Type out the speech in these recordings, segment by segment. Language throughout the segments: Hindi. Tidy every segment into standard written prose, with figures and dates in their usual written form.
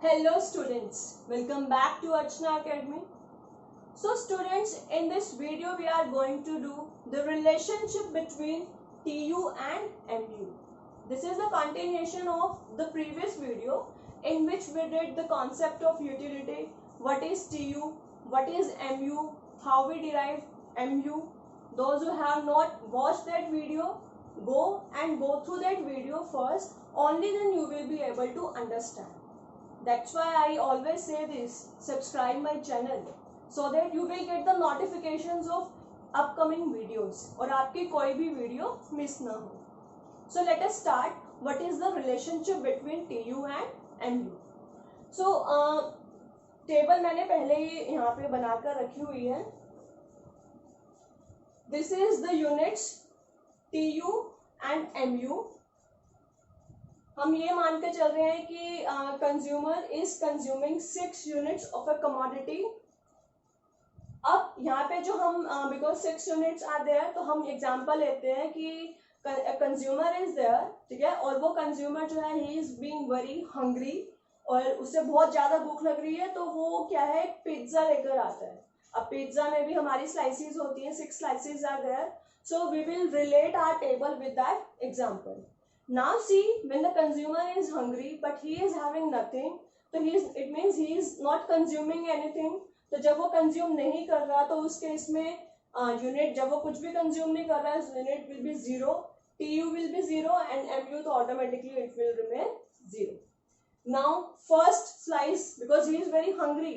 Hello students, welcome back to Archana Academy. So students, in this video we are going to do the relationship between TU and MU. This is the continuation of the previous video in which we did the concept of utility, what is TU, what is MU, how we derive MU. Those who have not watched that video, go through that video first, only then you will be able to understand. That's why I always say this, subscribe my channel so that you will get the notifications of upcoming videos और आपकी कोई भी वीडियो मिस ना हो. So let us start. What is the relationship between TU and MU? So table मैंने पहले ही यहाँ पे बनाकर रखी हुई है. This is the units TU and MU. हम ये मान के चल रहे हैं कि consumer is consuming 6 units of a commodity. अब यहाँ पे जो हम बिकॉज 6 यूनिट्स आर देयर, तो हम एग्जांपल लेते हैं कि कंज्यूमर इज देयर, ठीक है, और वो कंज्यूमर जो है he is being very hungry और उसे बहुत ज्यादा भूख लग रही है, तो वो क्या है, पिज्जा लेकर आता है. अब पिज्जा में भी हमारी स्लाइसेस होती हैं, 6 slices are there, so we will relate our table with that example. Now see, when the consumer is hungry but he is having nothing, so it means he is not consuming anything. तो जब वो कंज्यूम नहीं कर रहा तो उस केस में यूनिट, जब वो कुछ भी कंज्यूम नहीं कर रहा है, unit will be 0, TU will be 0 and MU तो automatically it will remain 0. Now first slice, because he is very hungry,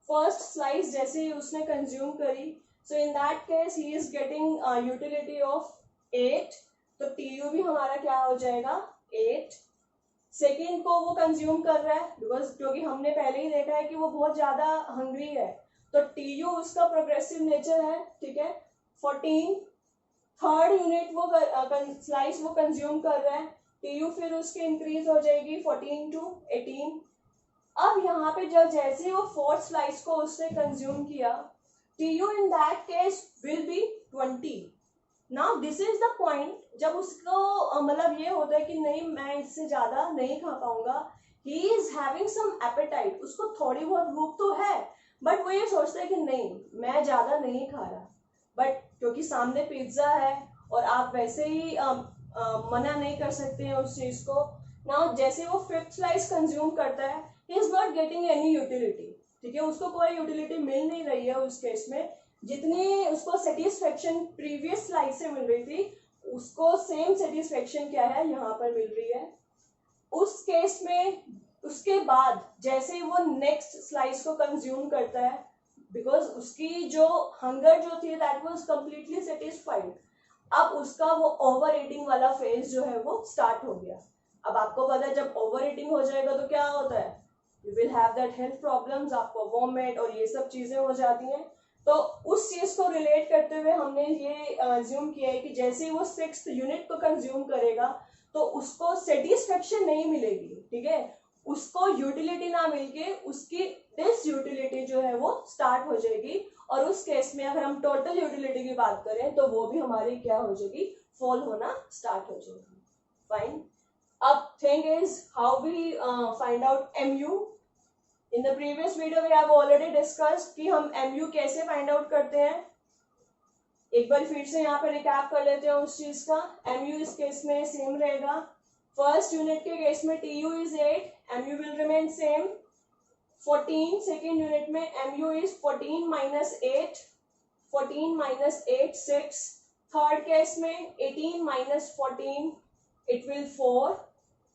first slice जैसे ही उसने कंज्यूम करी, so in that case he is getting utility of 8, तो TU भी हमारा क्या हो जाएगा 8. सेकेंड को वो कंज्यूम कर रहा है बिकॉज क्योंकि हमने पहले ही देखा है कि वो बहुत ज्यादा हंग्री है, तो TU उसका प्रोग्रेसिव नेचर है, ठीक है, 14. थर्ड यूनिट वो स्लाइस वो कंज्यूम कर रहा है, TU फिर उसकी इंक्रीज हो जाएगी 14 to 18. अब यहाँ पे जब जैसे वो फोर्थ स्लाइस को उसने कंज्यूम किया, TU in that case will be 20. Now this is the point जब उसको मतलब ये होता है कि नहीं मैं इससे ज्यादा नहीं खा पाऊंगा. He is having some appetite, उसको थोड़ी बहुत भूख तो है, बट वो ये सोचता है कि नहीं मैं ज्यादा नहीं खा रहा, बट क्योंकि सामने पिज्जा है और आप वैसे ही मना नहीं कर सकते हैं उस चीज को. नाउ जैसे वो फिफ्थ स्लाइस कंज्यूम करता है, he is not getting any utility, ठीक है, उसको कोई यूटिलिटी मिल नहीं रही है उस केस में. जितनी उसको सेटिस्फेक्शन प्रीवियस स्लाइस से मिल रही थी, उसको सेम सेटिस्फेक्शन क्या है यहाँ पर मिल रही है. उस केस में उसके बाद जैसे ही वो नेक्स्ट स्लाइस को कंज्यूम करता है, बिकॉज उसकी जो हंगर जो थी दैट वाज कंप्लीटली सेटिस्फाइड, अब उसका वो ओवर ईटिंग वाला फेज जो है वो स्टार्ट हो गया. अब आपको पता है जब ओवर ईटिंग हो जाएगा तो क्या होता है, you will have that health problems, आपको वॉमिट और ये सब चीजें हो जाती हैं. तो उस चीज को रिलेट करते हुए हमने ये अज्यूम किया है कि जैसे ही वो 6th यूनिट को कंज्यूम करेगा तो उसको सेटिस्फेक्शन नहीं मिलेगी, ठीक है, उसको यूटिलिटी ना मिलके उसकी डिसयूटिलिटी जो है वो स्टार्ट हो जाएगी. और उस केस में अगर हम टोटल यूटिलिटी की बात करें तो वो भी हमारी क्या हो जाएगी, फॉल होना स्टार्ट हो जाएगी. फाइन. अब thing is how we find out MU. In the previous video we have already discussed कि हम MU कैसे फाइंड आउट करते हैं. एक बार फिर से यहाँ पे रिकैप कर लेते हैं उस चीज का. MU इस केस में सेम रहेगा. फर्स्ट यूनिट के केस में TU is 8, MU will remain same 14. Second unit में MU is 14 minus 8, 14 minus 8 6. Third case में 18 minus 14 it will 4.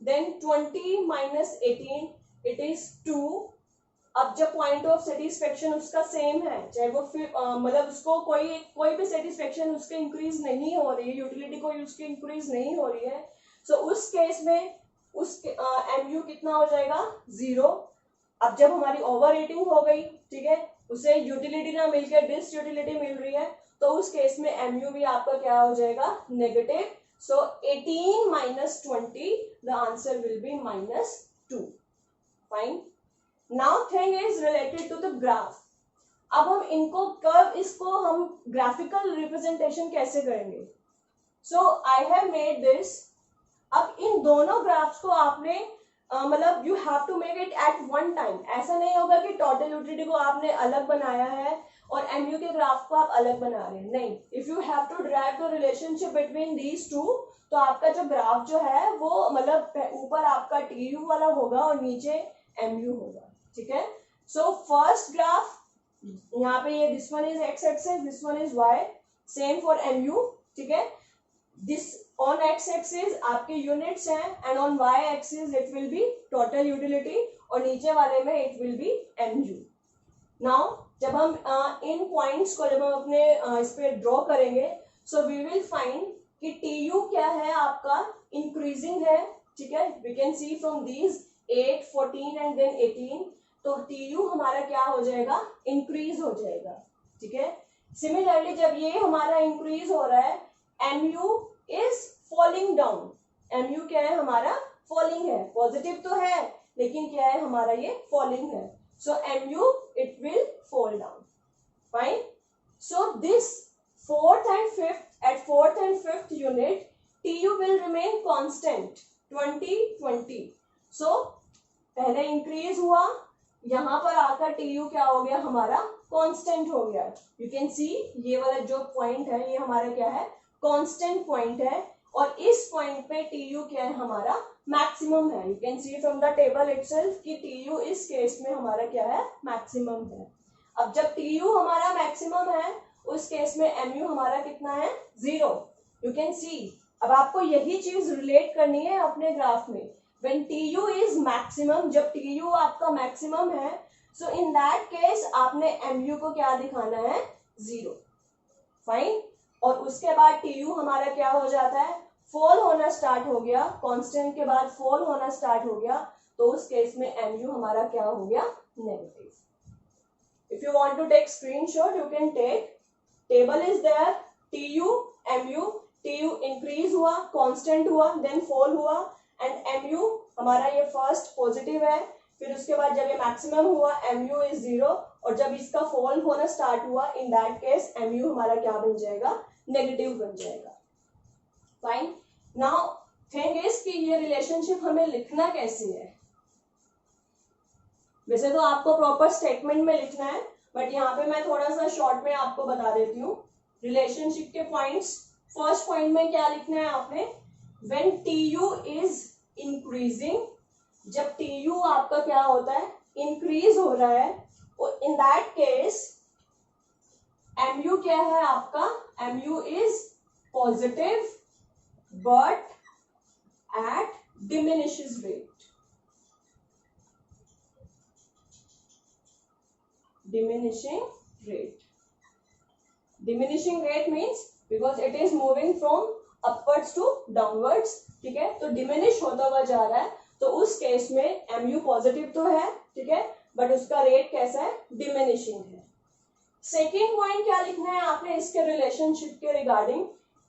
then 20 minus 18 it is 2. अब जब पॉइंट ऑफ सेटिस्फेक्शन उसका सेम है, चाहे वो मतलब उसको कोई भी सेटिस्फेक्शन उसके इंक्रीज नहीं हो रही है, यूटिलिटी कोई उसकी इंक्रीज नहीं हो रही है, सो उस केस में उस MU कितना हो जाएगा 0. अब जब हमारी ओवर ईटिंग हो गई, ठीक है, उसे यूटिलिटी ना मिलकर डिस यूटिलिटी मिल रही है, तो उस केस में MU भी आपका क्या हो जाएगा negative. So 18 minus 20 the answer will be -2. Fine. Now thing is related to the graph. अब हम इनको कर्व, इसको हम ग्राफिकल रिप्रेजेंटेशन कैसे करेंगे. So I have made this. अब इन दोनों ग्राफ्स को आपने मतलब you have to make it at one time. ऐसा नहीं होगा कि टोटल यूटिलिटी को आपने अलग बनाया है और एमयू के ग्राफ को आप अलग बना रहे हैं, नहीं। If you have to drive the relationship between these two, तो आपका जो ग्राफ जो है वो मतलब ऊपर आपका टीयू वाला होगा और नीचे एमयू होगा, ठीक है। सो फर्स्ट ग्राफ यहाँ पे ये this one is X axis, this one is Y, same for MU, ठीक है। दिस ऑन एक्स एक्सिस आपके यूनिट्स हैं and on Y axis it will be total utility और नीचे वाले में it will be MU. Now जब हम इन पॉइंट्स को जब हम अपने इस पे ड्रॉ करेंगे, सो वी विल फाइंड कि टी यू क्या है आपका इंक्रीजिंग है, ठीक है। We can see from these 8, 14 and then 18, तो टी यू हमारा क्या हो जाएगा, इंक्रीज हो जाएगा, ठीक है। सिमिलरली जब ये हमारा इंक्रीज हो रहा है, MU is falling down, MU क्या है हमारा, फॉलिंग है, पॉजिटिव तो है लेकिन क्या है हमारा ये फॉलिंग है, so MU it will fall down, fine. So this fourth and fifth unit TU will remain constant 20. So पहले इंक्रीज हुआ, यहाँ पर आकर TU क्या हो गया हमारा, कांस्टेंट हो गया। यू कैन सी ये वाला जो पॉइंट है ये हमारा क्या है, कांस्टेंट पॉइंट है और इस पॉइंट पे TU क्या है हमारा, मैक्सिमम है। You can see from the table itself कि TU इस केस में हमारा क्या है, मैक्सिमम है। अब जब TU हमारा मैक्सिमम है उस केस में एमयू हमारा कितना है, 0। यू कैन सी, अब आपको यही चीज रिलेट करनी है अपने ग्राफ में। व्हेन टीयू इज मैक्सिमम, जब टीयू आपका मैक्सिमम है, सो इन दैट केस आपने एमयू को क्या दिखाना है, 0, फाइन। और उसके बाद टीयू हमारा क्या हो जाता है, फॉल होना स्टार्ट हो गया, कांस्टेंट के बाद फॉल होना स्टार्ट हो गया, तो उस केस में एमयू हमारा क्या हो गया, negative. If you want to take screenshot you can take, table is there, TU, MU, TU increase हुआ, कांस्टेंट हुआ, देन फॉल हुआ एंड MU हमारा ये फर्स्ट पॉजिटिव है, फिर उसके बाद जब ये मैक्सिमम हुआ MU इज 0 और जब इसका फॉल होना स्टार्ट हुआ, इन दैट केस MU हमारा क्या बन जाएगा, नेगेटिव बन जाएगा, फाइन। नाउ थिंग इज कि ये रिलेशनशिप हमें लिखना कैसे है। वैसे तो आपको प्रॉपर स्टेटमेंट में लिखना है, बट यहाँ पे मैं थोड़ा सा शॉर्ट में आपको बता देती हूँ रिलेशनशिप के पॉइंट्स। फर्स्ट पॉइंट में क्या लिखना है आपने, व्हेन TU इज इंक्रीजिंग, जब TU आपका क्या होता है, इंक्रीज हो रहा है, और इन दैट केस MU क्या है आपका, MU is positive but at diminishes rate. Diminishing rate means because it is moving from upwards to downwards, ठीक है। तो डिमिनिश होता हुआ जा रहा है, तो उस केस में MU पॉजिटिव तो है, ठीक है, बट उसका रेट कैसा है, डिमिनिशिंग है। सेकेंड पॉइंट क्या लिखना है आपने इसके रिलेशनशिप के regarding,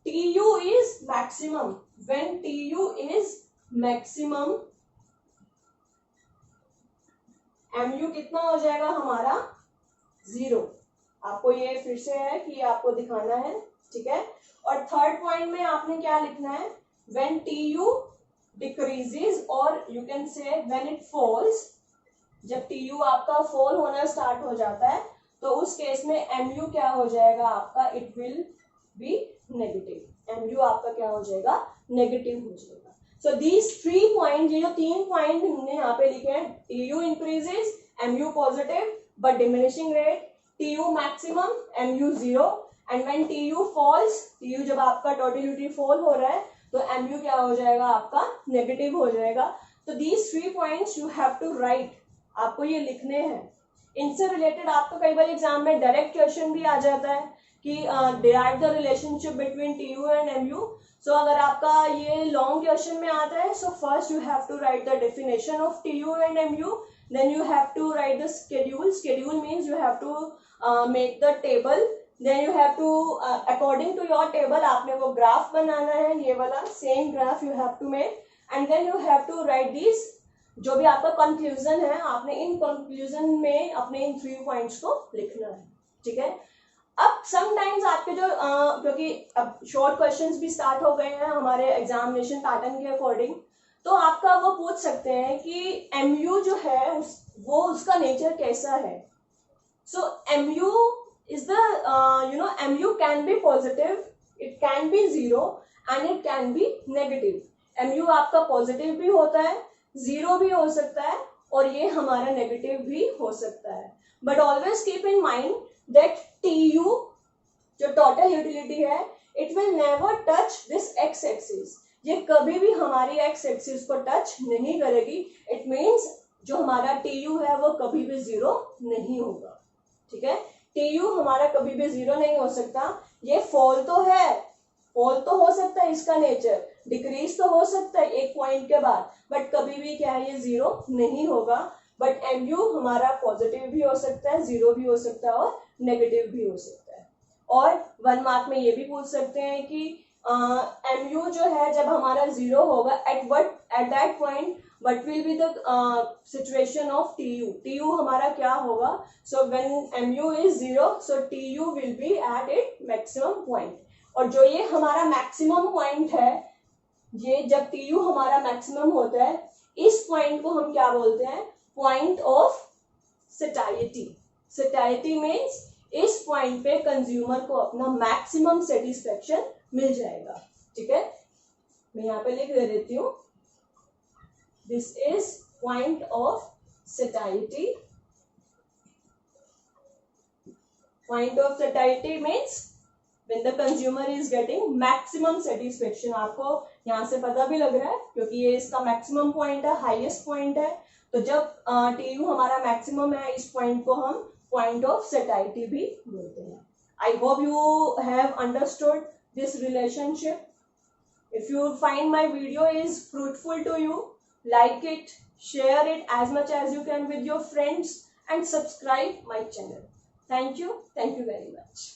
TU is maximum, when TU is maximum MU कितना हो जाएगा हमारा, 0। आपको ये फिर से है कि आपको दिखाना है, ठीक है। और थर्ड पॉइंट में आपने क्या लिखना है, व्हेन TU डिक्रीजेस और you can say when it falls, जब TU आपका फॉल होना स्टार्ट हो जाता है तो उस केस में MU क्या हो जाएगा आपका, it will B negative, MU आपका क्या हो जाएगा, नेगेटिव हो जाएगा। सो दीज 3 पॉइंट, ये जो 3 पॉइंट हमने यहाँ पे लिखे हैं, TU increases, MU positive but diminishing rate, TU maximum, MU 0, and when TU falls, TU जब आपका total utility fall हो रहा है तो MU क्या हो जाएगा आपका, नेगेटिव हो जाएगा। तो these 3 points you have to write, आपको ये लिखने हैं। इनसे रिलेटेड आपको कई बार एग्जाम में डायरेक्ट क्वेश्चन भी आ जाता है कि derive the relationship between TU and MU। So अगर आपका ये लॉन्ग क्वेश्चन में आता है, so first you have to write the definition of TU and MU, then you have to write the schedule means you have to make the table, then you have to according to your table आपने वो ग्राफ बनाना है, ये वाला same graph you have to make, and then you have to write these, जो भी आपका कंक्लूजन है आपने इन कंक्लूजन में अपने इन 3 पॉइंट्स को लिखना है, ठीक है। अब समटाइम्स आपके जो क्योंकि अब शॉर्ट क्वेश्चंस भी स्टार्ट हो गए हैं हमारे एग्जामिनेशन पैटर्न के अकॉर्डिंग, तो आपका वो पूछ सकते हैं कि MU जो है वो उसका नेचर कैसा है. सो MU is the MU can be positive, it can be zero and it can be negative. MU आपका पॉजिटिव भी होता है, जीरो भी हो सकता है और ये हमारा नेगेटिव भी हो सकता है. But always keep in mind that TU जो टोटल यूटिलिटी है, it will never touch this x axis. ये कभी भी हमारी एक्स एक्सिस को टच नहीं करेगी. इट मीन्स जो हमारा TU है वो कभी भी जीरो नहीं होगा. ठीक है, TU हमारा कभी भी जीरो नहीं हो सकता. ये फॉल तो है, फॉल तो हो सकता है, इसका नेचर डिक्रीज तो हो सकता है एक पॉइंट के बाद, बट कभी भी क्या है, ये जीरो नहीं होगा. बट MU हमारा पॉजिटिव भी हो सकता है, जीरो भी हो सकता है और नेगेटिव भी हो सकता है. और 1 मार्क में ये भी पूछ सकते हैं कि MU जो है जब हमारा जीरो होगा at that point what will be the situation of TU. TU हमारा क्या होगा? So when MU is zero, so TU will be at its maximum point. और जो ये हमारा मैक्सिमम पॉइंट है, ये जब TU हमारा मैक्सिमम होता है, इस पॉइंट को हम क्या बोलते हैं? Point of सेटाइटी. सेटाइटी मीन्स इस पॉइंट पे कंज्यूमर को अपना मैक्सिमम सेटिस्फेक्शन मिल जाएगा. ठीक है, मैं यहाँ पे लिख दे देती हूँ. This is point of satiety. Point of satiety means when the consumer is getting maximum satisfaction. आपको यहाँ से पता भी लग रहा है क्योंकि ये इसका मैक्सिमम पॉइंट है, हाईएस्ट पॉइंट है. तो जब TU हमारा मैक्सिमम है, इस पॉइंट को हम पॉइंट ऑफ satiety भी बोलते हैं. I hope you have understood this relationship. If you find my video is fruitful to you, like it, share it as much as you can with your friends and subscribe my channel. Thank you very much.